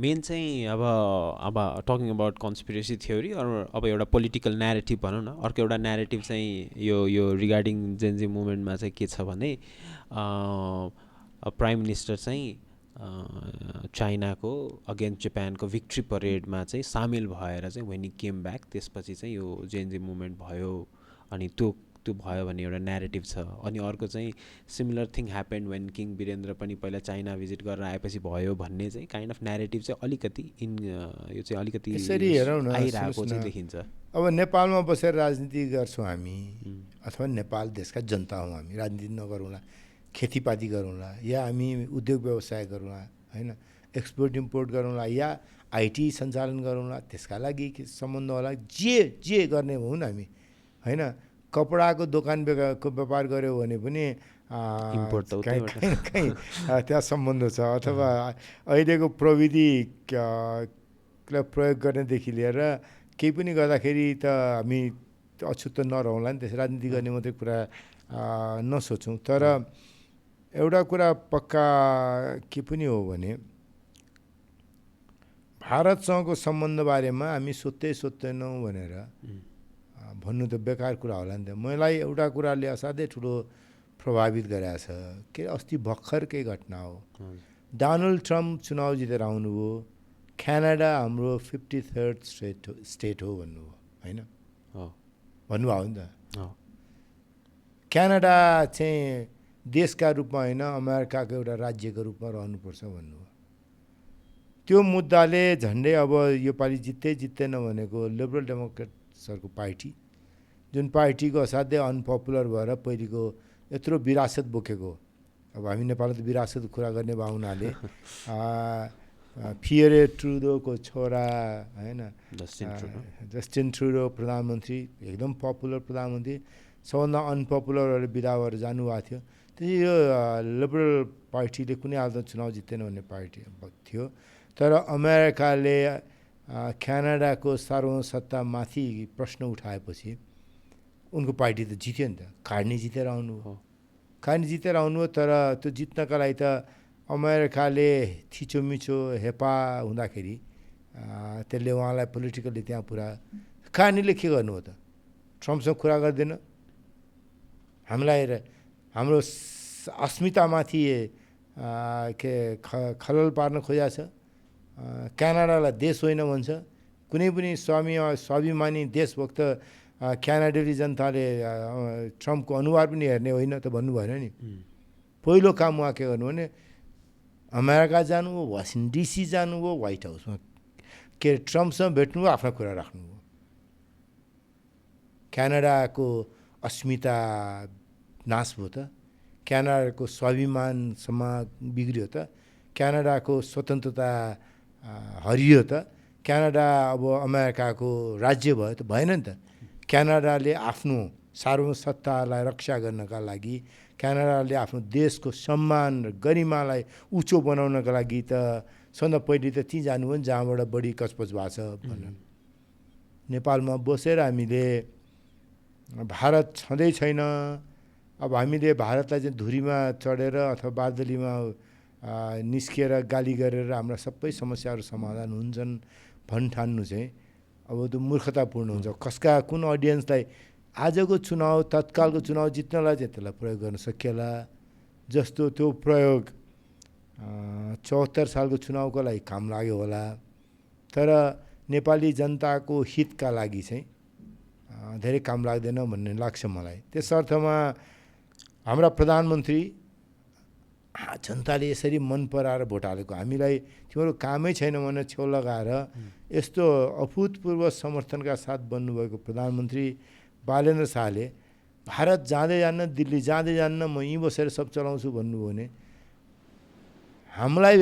Main चाहिँ अब talking about conspiracy theory अब एउटा पोलिटिकल न्यारेटिभ भनौँ न, अर्को एउटा न्यारेटिभ चाहिँ यो रिगार्डिङ जेनजी मुभमेन्टमा चाहिँ के छ भने प्राइम मिनिस्टर चाहिँ चाइनाको अगेन्स्ट जापानको भिक्ट्री परेडमा चाहिँ सामेल भएर चाहिँ वेन ही केम ब्याक त्यसपछि चाहिँ यो जेनजी मुभमेन्ट भयो, अनि त्यो भयो भन्ने एउटा न्यारेटिभ छ। अनि अर्को चाहिँ similar thing happened when king Birendra पनि पहिला चाइना भिजिट गरेर आएपछि भयो भन्ने चाहिँ काइन्ड अफ न्यारेटिभ चाहिँ अलिकति यो चाहिँ अलिकति यसरी हेरौँ न, आइरहेको चाहिँ देखिन्छ। अब नेपालमा बसेर राजनीति गर्छौँ हामी, अथवा नेपाल देशका जनता हौँ हामी, राजनीति नगरौँला, खेतीपाती गरौँला, या हामी उद्योग व्यवसाय गरौँला, होइन, एक्सपोर्ट इम्पोर्ट गरौँला, या आइटी सञ्चालन गरौँला, त्यसका लागि सम्बन्ध होला, जे गर्ने हौँ न हामी, होइन। कपडाको दोकानको व्यापार गऱ्यो भने पनि कहीँ त्यहाँ सम्बन्ध छ, अथवा अहिलेको प्रविधिलाई प्रयोग गर्नेदेखि लिएर केही पनि गर्दाखेरि त हामी अछुत त नरहँला नि, त्यस राजनीति गर्ने मात्रै कुरा नसोचौँ। तर एउटा कुरा पक्का के पनि हो भने भारतसँगको सम्बन्ध बारेमा हामी सोध्दैनौँ भनेर भन्नु त बेकार कुरा होला नि त। मलाई एउटा कुराले असाध्यै ठुलो प्रभावित गरेको छ के अस्ति भर्खरकै घटना हो, डोनाल्ड ट्रम्प चुनाव जितेर आउनुभयो, क्यानाडा हाम्रो 53rd स्टेट हो भन्नुभयो, होइन, भन्नुभयो नि त। क्यानाडा चाहिँ देशका रूपमा होइन, अमेरिकाको एउटा राज्यको रूपमा रहनुपर्छ भन्नुभयो। त्यो मुद्दाले झन्डै अब योपालि जित्दैन भनेको लिबरल डेमोक्रेट्सहरूको पार्टी, जुन पार्टीको असाध्यै अनपपुलर भएर पहिलेको यत्रो विरासत बोकेको, अब हामी नेपालमा त विरासत कुरा गर्ने भयो हुनाले फियरे ट्रुडोको छोरा, होइन, जस्टिन ट्रुडो प्रधानमन्त्री, एकदम पपुलर प्रधानमन्त्री, सबभन्दा अनपपुलर भएर बिदा भएर जानुभएको थियो। त्यो यो लिबरल पार्टीले कुनै हालतमा चुनाव जित्दैन भन्ने पार्टी थियो। तर अमेरिकाले क्यानाडाको सार्वभौमसत्तामाथि प्रश्न उठाएपछि उनको पार्टी त जित्यो नि त, कार्नी जितेर आउनुभयो। तर त्यो जित्नका लागि त अमेरिकाले थिचोमिचो हेपा हुँदाखेरि त्यसले उहाँलाई पोलिटिकली त्यहाँ पुरा, कार्नीले के गर्नुभयो त, ट्रम्पसँग कुरा गर्दैन, हामीलाई हाम्रो अस्मितामाथि के खलल पार्न खोजेको छ, क्यानाडालाई देश होइन भन्छ, कुनै पनि स्वाभिमानी देशभक्त क्यानाडेली जनताले ट्रम्पको अनुहार पनि हेर्ने होइन त भन्नु भएन नि। पहिलो काम उहाँ के गर्नु भने अमेरिका जानुभयो, वासिङटन डिसी जानुभयो, व्हाइट हाउसमा के अरे ट्रम्पसँग भेट्नुभयो, आफ्ना कुरा राख्नुभयो। क्यानाडाको अस्मिता नाश भयो त, क्यानाडाको स्वाभिमानसम्म बिग्रियो त, क्यानाडाको स्वतन्त्रता हरियो त, क्यानाडा अब अमेरिकाको राज्य भयो त, भएन नि त। क्यानाडाले आफ्नो सार्वभौमसत्तालाई रक्षा गर्नका लागि, क्यानाडाले आफ्नो देशको सम्मान र गरिमालाई उच्च बनाउनका लागि त सबभन्दा पहिले त त्यहीँ जानुभयो नि जहाँबाट बढी कचपच भएको छ भनेर। नेपालमा बसेर हामीले भारत छँदै छैन, अब हामीले भारतलाई चाहिँ धुरीमा चढेर अथवा बादलीमा निस्किएर गाली गरेर हाम्रा सबै समस्याहरू समाधान हुन्छन् भन्ठान्नु चाहिँ अब त्यो मूर्खतापूर्ण हुन्छ। कुन अडियन्सलाई आजको चुनाव, तत्कालको चुनाव जित्नलाई चाहिँ त्यसलाई प्रयोग गर्न सकिएला, जस्तो त्यो प्रयोग 74 सालको चुनावको लागि काम लाग्यो होला, तर नेपाली जनताको हितका लागि चाहिँ धेरै काम लाग्दैन भन्ने लाग्छ मलाई। त्यस अर्थमा हाम्रा प्रधानमन्त्री जनताले यसरी मन पराएर भोट हालेको, हामीलाई तिम्रो कामै छैन भनेर छेउ लगाएर यस्तो अभूतपूर्व समर्थनका साथ बन्नुभएको प्रधानमन्त्री बालेन्द्र शाहले भारत जाँदै जान्न, दिल्ली जाँदै जान्न, म यहीँ बसेर सब चलाउँछु भन्नुभयो भने हामीलाई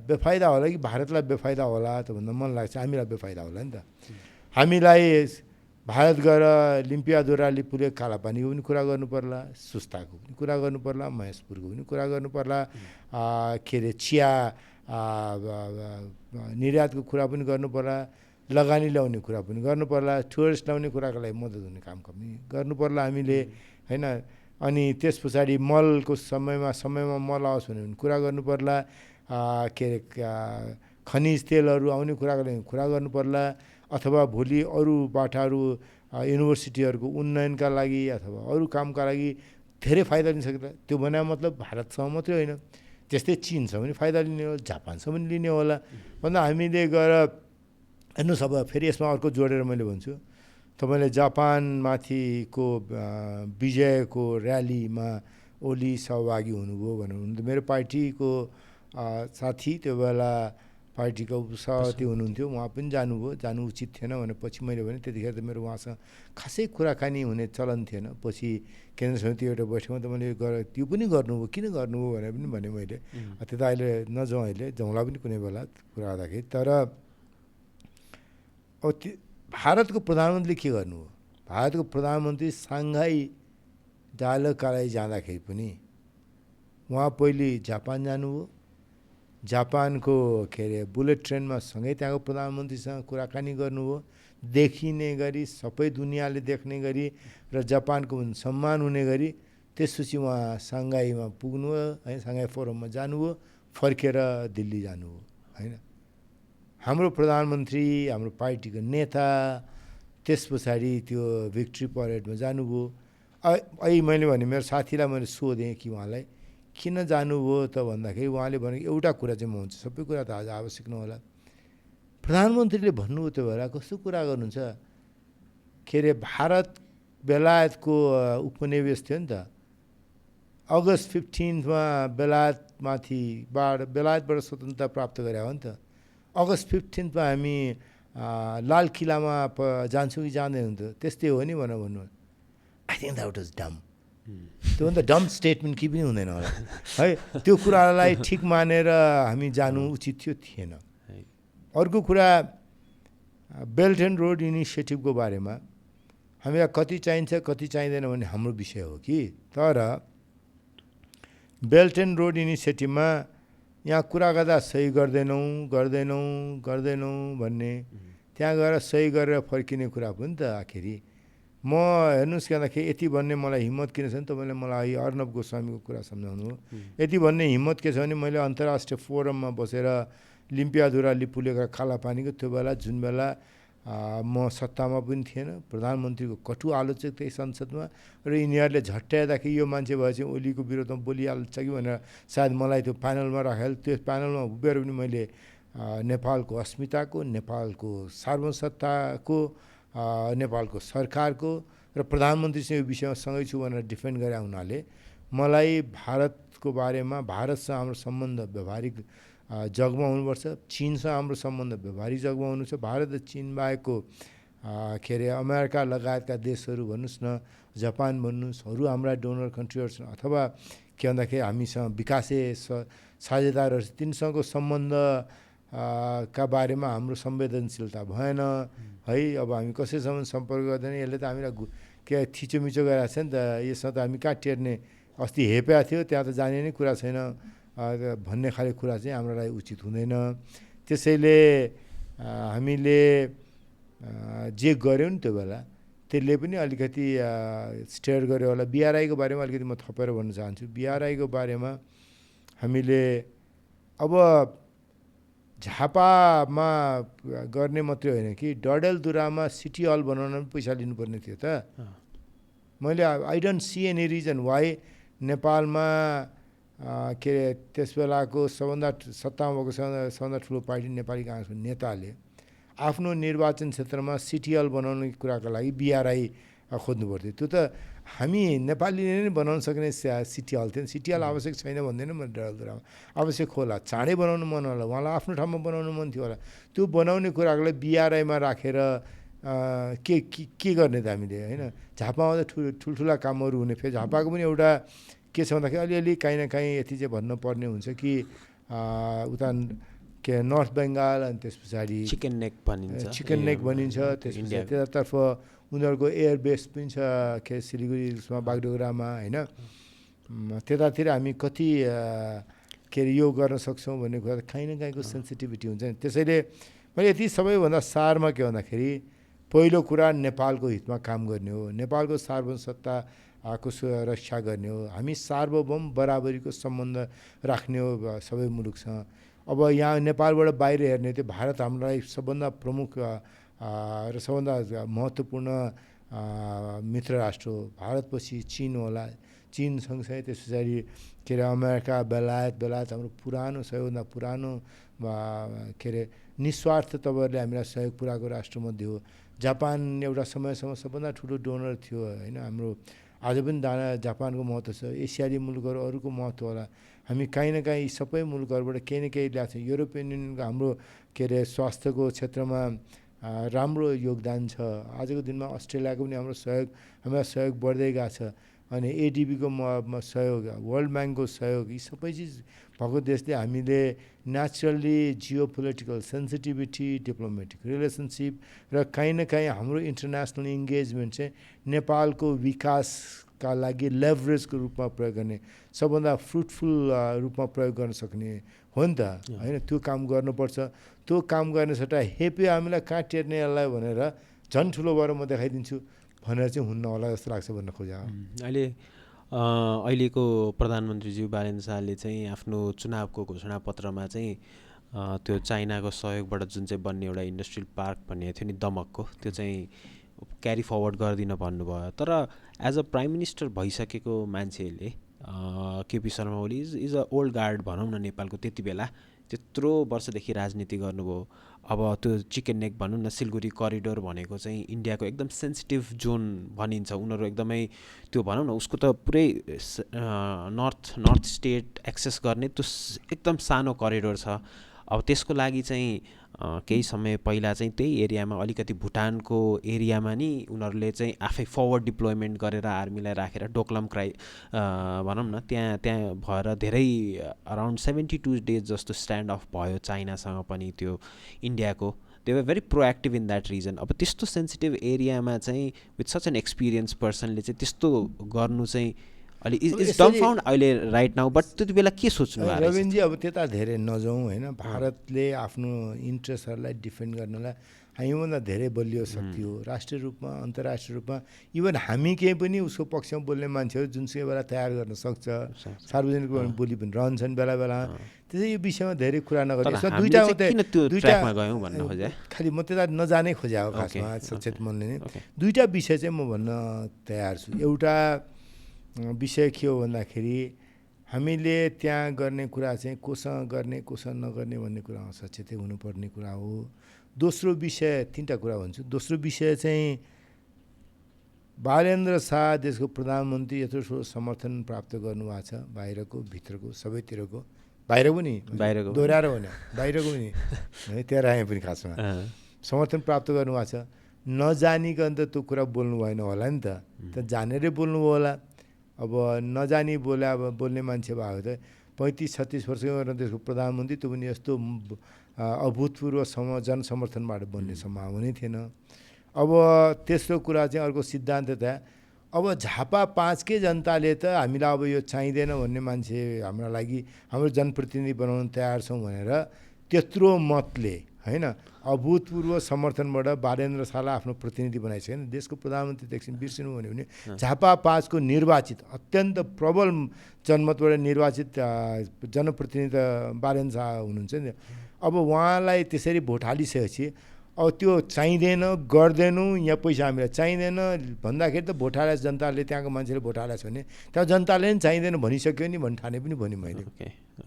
बेफाइदा होला कि भारतलाई बेफाइदा होला त भन्दा मन लाग्छ, हामीलाई बेफाइदा होला नि त। हामीलाई भारत गएर लिम्पियाधुरा लिपुले कालापानीको पनि कुरा गर्नु पर्ला, सुस्ताको पनि कुरा गर्नु पर्ला, महेशपुरको पनि कुरा गर्नु पर्ला, के अरे चिया निर्यातको कुरा पनि गर्नु पर्ला, लगानी ल्याउने कुरा पनि गर्नु पर्ला, टुरिस्ट ल्याउने कुराको लागि मद्दत हुने काम पनि गर्नु पर्ला हामीले, होइन। अनि त्यस पछाडि मलको समयमा मल आओस् भने कुरा गर्नु पर्ला, के अरे खनिज तेलहरू आउने कुरा गर्नु पर्ला, अथवा भोलि अरू बाटाहरू युनिभर्सिटीहरूको उन्नयनका लागि अथवा अरू कामका लागि धेरै फाइदा लिन सक्ला। त्यो भने मतलब भारतसँग मात्रै होइन, त्यस्तै चिनसँग पनि फाइदा लिने हो, जापानसँग पनि लिने होला भन्दा हामीले गएर हेर्नुहोस्। अब फेरि यसमा अर्को जोडेर मैले भन्छु, तपाईँले जापानमाथिको विजयको र्यालीमा ओली सहभागी हुनुभयो भन्नु, मेरो पार्टीको साथी त्यो बेला पार्टीको उपसभापति हुनुहुन्थ्यो, उहाँ पनि जानु उचित थिएन भने पछि मैले भने त्यतिखेर त मेरो उहाँसँग खासै कुराकानी हुने चलन थिएन। पछि केन्द्र समिति एउटा बैठकमा त मैले त्यो पनि गर्नुभयो, किन गर्नुभयो भनेर पनि भने मैले। त्यो त अहिले नजाउँ, अहिले जाउँला पनि कुनै बेला कुरा गर्दाखेरि। तर भारतको प्रधानमन्त्रीले के गर्नुभयो? भारतको प्रधानमन्त्री साङ्घाई डायलगका लागि जाँदाखेरि पनि उहाँ पहिले जापान जानुभयो, जापानको के अरे बुलेट ट्रेनमा सँगै त्यहाँको प्रधानमन्त्रीसँग कुराकानी गर्नुभयो, देखिने गरी सबै दुनियाँले देख्ने गरी र जापानको सम्मान हुने गरी। त्यसपछि उहाँ साङ्घाईमा पुग्नुभयो है, साङ्घाई फोरममा जानुभयो, फर्केर दिल्ली जानुभयो होइन। हाम्रो प्रधानमन्त्री, हाम्रो पार्टीको नेता त्यस पछाडि त्यो भिक्ट्री परेडमा जानुभयो। अहिले मैले भने मेरो साथीलाई मैले सोधेँ कि उहाँलाई किन जानुभयो त भन्दाखेरि उहाँले भने एउटा कुरा चाहिँ म हुन्छ, सबै कुरा त आज आवश्यक नहोला, प्रधानमन्त्रीले भन्नुभयो त्यो बेला कस्तो कुरा गर्नुहुन्छ के अरे भारत बेलायतको उपनिवेश थियो नि त। अगस्त 15मा बेलायतबाट स्वतन्त्रता प्राप्त गरे हो नि त। अगस्त 15मा हामी लाल किल्लामा जान्छौँ कि जाँदैनौँ त, त्यस्तै हो नि भनेर भन्नु। आई थिङ्क द्याट वाज डम। त्योभन्दा डम स्टेटमेन्ट के पनि हुँदैन होला है। त्यो कुरालाई ठिक मानेर हामी जानु उचित थिएन। अर्को कुरा, बेल्ट एन्ड रोड इनिसिएटिभको बारेमा हामीलाई कति चाहिन्छ कति चाहिँदैन भन्ने हाम्रो विषय हो कि, तर बेल्ट एन्ड रोड इनिसिएटिभमा यहाँ कुरा गर्दा सही गर्दैनौँ भन्ने, त्यहाँ गएर सही गरेर फर्किने कुरा पनि त आखिरी। म हेर्नुहोस् के भन्दाखेरि यति भन्ने मलाई हिम्मत किन छ भने तपाईँले मलाई अर्णव गोस्वामीको कुरा सम्झाउनु हो। यति भन्ने हिम्मत के छ भने मैले अन्तर्राष्ट्रिय फोरममा बसेर लिम्पियाधुरा लिपुलेका कालापानीको त्यो बेला जुन बेला म सत्तामा पनि थिएन, प्रधानमन्त्रीको कटु आलोचक थिएँ संसदमा, र यिनीहरूले झट्ट्याउँदाखेरि यो मान्छे भए चाहिँ ओलीको विरोधमा बोलिहाल्छ कि भनेर सायद मलाई त्यो प्यानलमा राखेर, त्यो प्यानलमा उभिएर पनि मैले नेपालको अस्मिताको, नेपालको सार्वभौमसत्ताको, नेपालको सरकारको र प्रधानमन्त्रीसँग यो विषयमा सँगै छु भनेर डिफेन्ड गरे हुनाले मलाई भारतको बारेमा, भारतसँग हाम्रो सम्बन्ध व्यवहारिक जगमा हुनुपर्छ, चिनसँग हाम्रो सम्बन्ध व्यवहारिक जगमा हुनुपर्छ। भारत र चिन बाहेकको के अरे अमेरिका लगायतका देशहरू भन्नुहोस् न, जापान भन्नुहोस्, अरू हाम्रा डोनर कन्ट्रीहरू छन्, अथवा के भन्दाखेरि हामीसँग विकासे साझेदारहरू, तिनीसँगको सम्बन्ध का बारेमा हाम्रो संवेदनशीलता भएन है। अब हामी कसैसँग सम्पर्क गर्दैन, यसले त हामीलाई के थिचोमिचो गरिरहेको छ नि त, यसमा त हामी कहाँ टेर्ने, अस्ति हेपेको थियो त्यहाँ त जाने नै कुरा छैन भन्ने खाले कुरा चाहिँ हाम्रो लागि उचित हुँदैन। त्यसैले हामीले जे गऱ्यौँ नि त्यो बेला त्यसले पनि अलिकति स्टेयर गर्यो होला। बिआरआईको बारेमा अलिकति म थपेर भन्न चाहन्छु। बिआरआईको बारेमा हामीले अब झापामा गर्ने मात्रै होइन कि डडेलधुरामा सिटी हल बनाउन पनि पैसा लिनुपर्ने थियो त। मैले I don't see any reason why नेपालमा के अरे त्यस बेलाको सबभन्दा सत्तामा भएको सबभन्दा ठुलो पार्टी नेपाली काङ्ग्रेसको नेताले आफ्नो निर्वाचन क्षेत्रमा सिटी हल बनाउने कुराको लागि बिआरआई खोज्नु पर्थ्यो। त्यो त हामी नेपालीले नै बनाउन सक्ने सिटी हल थियो। सिटी हल आवश्यक छैन भन्दैन म, डडेलधुरामा आवश्यक होला, चाँडै बनाउनु मन होला, उहाँलाई आफ्नो ठाउँमा बनाउनु मन थियो होला। त्यो बनाउने कुरालाई बिआरआईमा राखेर के गर्ने त हामीले होइन। झापामा त ठुल्ठुला कामहरू हुने, फेरि झापाको पनि एउटा के छ भन्दाखेरि अलिअलि काहीँ न काहीँ यति चाहिँ भन्नुपर्ने हुन्छ कि उता के नर्थ बेङ्गाल अनि त्यस पछाडि चिकन नेक भनिन्छ, त्यसपछि त्यतातर्फ उनीहरूको एयरबेस पनि छ के सिलिगुडीमा, बागडोगरामा होइन। त्यतातिर हामी कति के अरे यो गर्न सक्छौँ भन्ने कुरा काहीँ न काहीँको सेन्सिटिभिटी हुन्छ नि। त्यसैले मैले यति सबैभन्दा सारमा के भन्दाखेरि पहिलो कुरा नेपालको हितमा काम गर्ने हो, नेपालको सार्वभौमसत्ताको रक्षा गर्ने हो, हामी सार्वभौम बराबरीको सम्बन्ध राख्ने हो सबै मुलुकसँग। अब यहाँ नेपालबाट बाहिर हेर्ने त्यो भारत हामीलाई सबभन्दा प्रमुख र सबभन्दा महत्त्वपूर्ण मित्र राष्ट्र हो। भारतपछि चीन होला, चीन सँगसँगै त्यस पछाडि के अरे अमेरिका, बेलायत हाम्रो पुरानो सबैभन्दा पुरानो के अरे निस्वार्थ तपाईँहरूले हामीलाई सहयोग पुऱ्याएको राष्ट्रमध्ये हो। जापान एउटा समयसम्म सबभन्दा ठुलो डोनर थियो होइन हाम्रो। आज पनि जापानको महत्त्व छ। एसियाली मुलुकहरू अरूको महत्त्व होला। हामी काहीँ न काहीँ सबै मुलुकहरूबाट केही न केही ल्याएको छौँ। युरोपियन युनियनको हाम्रो के अरे स्वास्थ्यको क्षेत्रमा राम्रो योगदान छ। आजको दिनमा अस्ट्रेलियाको पनि हामीलाई सहयोग बढ्दै गएको छ। अनि एडिबीको सहयोग, वर्ल्ड ब्याङ्कको सहयोग, यी सबै चिज भएको देशले हामीले naturally geo political sensitivity, diplomatic relationship र काहीँ न काहीँ हाम्रो इन्टरनेसनल इङ्गेजमेन्ट चाहिँ नेपालको विकासका लागि लेभरेजको रूपमा प्रयोग गर्ने, सबभन्दा फ्रुटफुल रूपमा प्रयोग गर्न सक्ने हो नि त होइन। त्यो काम गर्नुपर्छ। त्यो काम गर्ने सट्टा हेपे हामीलाई कहाँ टेर्ने यसलाई भनेर झन् ठुलो भएर म देखाइदिन्छु भनेर चाहिँ हुन्न होला जस्तो लाग्छ भन्न खोजा। अहिलेको प्रधानमन्त्रीज्यू बालेन्द्र शाहले चाहिँ आफ्नो चुनावको घोषणापत्रमा चाहिँ त्यो चाइनाको सहयोगबाट जुन चाहिँ बन्ने एउटा इन्डस्ट्रियल पार्क भन्ने थियो नि दमकको, त्यो चाहिँ क्यारी फरवर्ड गरिदिन भन्नुभयो। तर एज अ प्राइम मिनिस्टर भइसकेको मान्छेले KP Sharma Oli is a old guard भनौँ न नेपालको। त्यति बेला त्यत्रो वर्षदेखि राजनीति गर्नुभयो। अब त्यो चिकन नेक भनौँ न, सिलगढी करिडोर भनेको चाहिँ इन्डियाको एकदम सेन्सिटिभ जोन भनिन्छ। उनीहरू एकदमै त्यो भनौँ न उसको त पुरै नर्थ स्टेट एक्सेस गर्ने त्यो एकदम सानो करिडोर छ। अब त्यसको लागि चाहिँ केही समय पहिला चाहिँ त्यही एरियामा अलिकति भुटानको एरियामा नि उनीहरूले चाहिँ आफै फरवर्ड डिप्लोयमेन्ट गरेर आर्मीलाई राखेर डोक्लाम भनौँ न त्यहाँ भएर धेरै अराउन्ड 72 डेज जस्तो स्ट्यान्ड अफ भयो चाइनासँग पनि त्यो इन्डियाको। They were very proactive in that region. अब त्यस्तो सेन्सिटिभ एरियामा चाहिँ विथ सच एन एक्सपिरियन्स पर्सनले चाहिँ त्यस्तो गर्नु चाहिँ अलि इज डम्फाउन्ड अहिले राइट नाउ। बट त्यति बेला के सोच्नु भयो रविनजी? अब त्यता धेरै नजाउँ होइन। भारतले आफ्नो इन्ट्रेस्टहरूलाई डिफेन्ड गर्नलाई हामीभन्दा धेरै बलियो शक्ति हो, राष्ट्रिय रूपमा, अन्तर्राष्ट्रिय रूपमा। इभन हामी केही पनि उसको पक्षमा बोल्ने मान्छेहरू जुनसुकै बेला तयार गर्न सक्छ, सार्वजनिक बोली पनि रहन्छन् बेला बेला। त्यसै यो विषयमा धेरै कुरा नगर्ने। खालि म त्यता नजानै खोजे हो खासमा सचेत मनले नै। दुईवटा विषय चाहिँ म भन्न तयार छु। एउटा विषय के हो भन्दाखेरि हामीले त्यहाँ गर्ने कुरा चाहिँ कोसँग गर्ने कोसँग नगर्ने भन्ने कुरामा सचेतै हुनुपर्ने कुरा हो। दोस्रो विषय, तिनवटा कुरा भन्छु। दोस्रो विषय चाहिँ बालेन्द्र शाह देशको प्रधानमन्त्री यत्रो ठुलो समर्थन प्राप्त गर्नुभएको छ, बाहिरको भित्रको सबैतिरको, बाहिरको नि दोहोऱ्याएर भने बाहिरको पनि है त्यहाँ आए पनि खासमा समर्थन प्राप्त गर्नुभएको छ। नजानिकन त त्यो कुरा बोल्नु भएन होला नि त जानेरै बोल्नुभयो होला। अब नजानी बोल्ने मान्छे भएको त 35-36 वर्षको देशको प्रधानमन्त्री, त्यो पनि यस्तो अभूतपूर्व जनसमर्थनबाट बन्ने सम्भावना नै थिएन। अब तेस्रो कुरा चाहिँ अर्को सिद्धान्त त अब झापा 5 जनताले त हामीलाई अब यो चाहिँदैन भन्ने मान्छे हाम्रो लागि हाम्रो जनप्रतिनिधि बनाउन तयार छौँ भनेर त्यत्रो मतले होइन अभूतपूर्व समर्थनबाट बालेन्द्र शाहलाई आफ्नो प्रतिनिधि बनाइसक्यो। देशको प्रधानमन्त्री एकछिन बिर्सिनु भने झापा 5 को निर्वाचित अत्यन्त प्रबल जनमतबाट निर्वाचित जनप्रतिनिधि बालेन्द्र शाह हुनुहुन्छ नि। अब उहाँलाई त्यसरी भोट हालिसकेपछि अब त्यो चाहिँदैन, गर्दैनौँ, यहाँ पैसा हामीलाई चाहिँदैन भन्दाखेरि त भोट हालेको जनताले, त्यहाँको मान्छेले भोट हालेको छ भने त्यहाँ जनताले पनि चाहिँदैन भनिसक्यो नि भन्ने ठाने पनि भने मैले।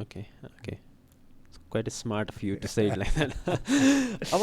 Okay. Quite smart of you to say it like that. अब